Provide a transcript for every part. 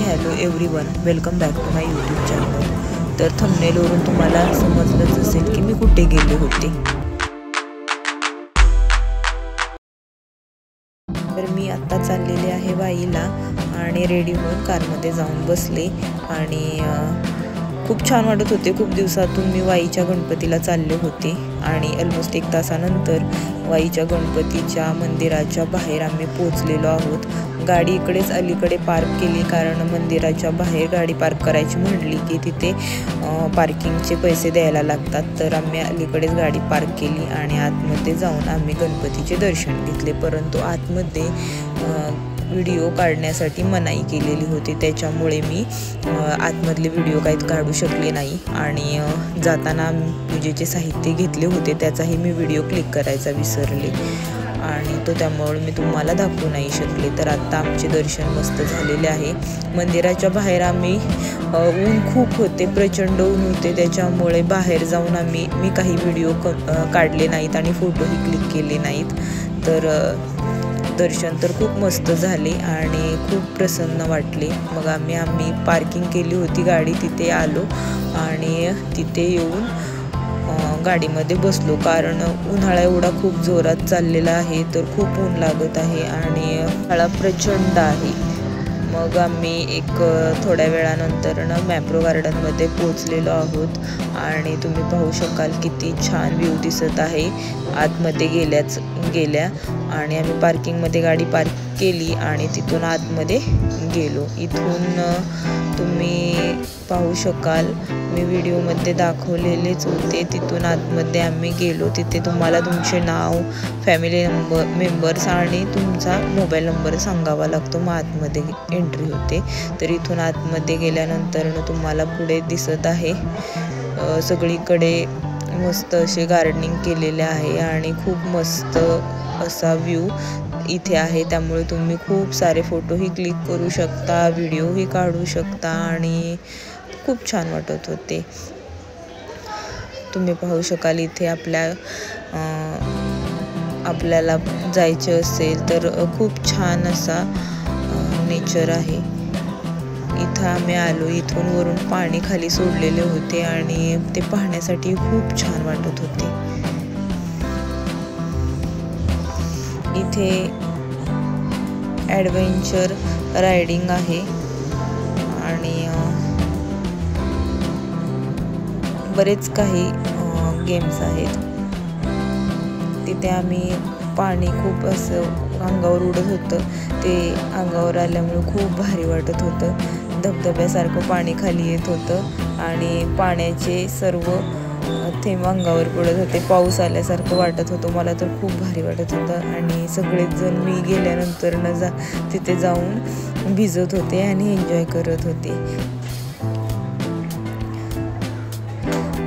Hello everyone, welcome back to my YouTube channel. तर थंबनेलवरून तुम्हाला समजलंच असेल की मी कुठे गेले होते। तर मी आता चाललेले आहे वाईला आणि रेडी होऊन कारमध्ये जाऊन बसले आणि खूप छान वाटत होते। खूप दिवसातून मी वाईच्या गणपतीला चालले होते आणि ऑलमोस्ट 1 तासानंतर वाईच्या गणपतीच्या मंदिराच्या बाहेर आम्ही पोहोचलेलो आहोत। गाडी इकडेच अलीकडे पार्क केली, कारण मंदिराच्या बाहेर गाडी पार्क करायची म्हटली की तिथे पार्किंगचे पैसे द्यायला लागतात। तर आम्ही अलीकडेच गाडी पार्क केली आणि आतमध्ये जाऊन आम्ही गणपतीचे दर्शन घेतले। परंतु आतमध्ये व्हिडिओ काढण्यासाठी मनाई केलेली होती, त्याच्यामुळे मी आतमधले व्हिडिओ काहीच काढू शकले नाही आणि जाताना पूजेचे साहित्य घेतले होते त्याचाही मी व्हिडिओ क्लिक करायचा विसरले आणि तो त्यामुळे मी तुम्हाला दाखवू नाही शकले। तर आता आमचे दर्शन मस्त झालेले आहे। मंदिराच्या बाहेर आम्ही ऊन खूप होते, प्रचंड ऊन होते, त्याच्यामुळे बाहेर जाऊन मी काही व्हिडिओ काढले नाहीत आणि फोटोही क्लिक केले नाहीत। तर दर्शन तर खूप मस्त झाले आणि खूप प्रसन्न वाटले। मग आम्ही पार्किंग केली होती गाडी, तिथे आलो आणि तिथे येऊन गाडीमध्ये बसलो, कारण उन्हाळा एवढा खूप जोरात चाललेला आहे, तर खूप ऊन लागत आहे आणि उन्हाळा प्रचंड आहे। मग आम्ही थोड्या वेळानंतर मॅप्रो गार्डनमध्ये पोहोचलेलो आहोत आणि तुम्ही पाहू शकाल किती छान व्ह्यू दिसत आहे आतमध्ये गेल्या आणि आम्ही पार्किंगमध्ये गाडी पार्क केली आणि तिथून आतमध्ये गेलो। इथून तुम्ही पाहू शकाल, मी व्हिडिओमध्ये दाखवलेलेच होते, तिथून आतमध्ये आम्ही गेलो। तिथे तुम्हाला तुमचे नाव, फॅमिली मेंबर्स आणि तुमचा मोबाईल नंबर सांगावा लागतो, मग आतमध्ये एंट्री होते। तर इथून आतमध्ये गेल्यानंतर तुम्हाला पुढे दिसत आहे सगळीकडे मस्त असे गार्डनिंग केलेले आहे आणि खूप मस्त असा व्ह्यू इथे आहे, त्यामुळे तुम्ही खूप सारे फोटोही क्लिक करू शकता, व्हिडिओही काढू शकता आणि खूप छान वाटत होते। तुम्ही पाहू शकाल इथे आपल्याला जायचे असेल तर खूप छान असा नेचर आहे। इथं आम्ही आलो, इथून वरून पाणी खाली सोडलेले होते आणि ते पाहण्यासाठी खूप छान वाटत होते। इथे ॲडव्हेंचर रायडिंग आहे आणि बरेच काही गेम्स आहेत। तिथे आम्ही पाणी खूप असं अंगावर उडत होतं, ते अंगावर आल्यामुळे खूप भारी वाटत होतं। धबधब्यासारखं पाणी खाली येत होतं आणि पाण्याचे सर्व थेंब अंगावर पडत होते, पाऊस आल्यासारखं वाटत होतं। मला तर खूप भारी वाटत होतं आणि सगळेच जण मी गेल्यानंतर तिथे जाऊन भिजत होते आणि एन्जॉय करत होते।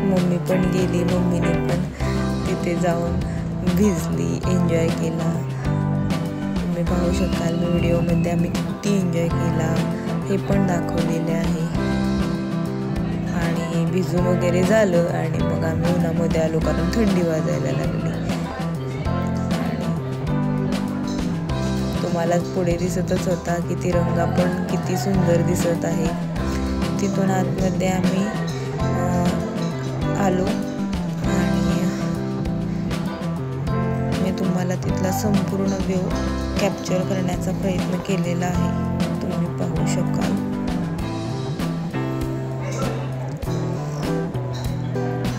मम्मी पण गेली, मम्मीने पण तिथे जाऊन भिजली, एन्जॉय केला। तुम्ही पाहू शकाल मी व्हिडिओमध्ये आम्ही किती एन्जॉय केला हे पण दाखवलेले आहे आणि भिजून वगैरे झालं आणि मग आम्ही उन्हामध्ये आलो, कारण थंडी वाजायला लागली। तुम्हाला पुढे दिसतच होता की तिरंगा पण किती सुंदर दिसत आहे। तिथून आतमध्ये आम्ही आलो आणि मी तुम्हाला तिथला संपूर्ण व्ह्यू कॅप्चर करण्याचा प्रयत्न केलेला आहे, तुम्ही पाहू शकाल।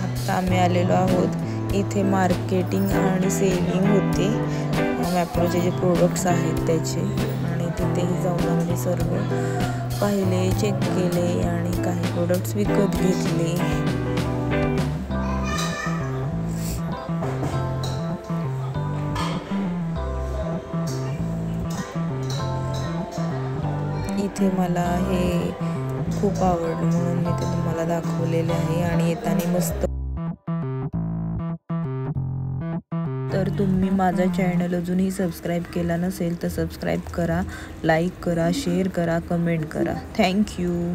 आता आम्ही आलेलो आहोत, इथे मार्केटिंग आणि सेलिंग होते मॅप्रोचे जे प्रोडक्ट्स आहेत त्याचे, आणि तिथेही जाऊन आम्ही सर्व पाहिले, चेक केले आणि काही प्रोडक्ट्स विकत घेतले। इथे मला हे खूप आवडलं म्हणून मी ते तुम्हाला दाखवलेले आहे आणि येताना मस्त। तर तुम्ही माझा चॅनल अजूनही सबस्क्राईब केला नसेल तर सबस्क्राईब करा, लाईक करा, शेअर करा, कमेंट करा। थँक्यू।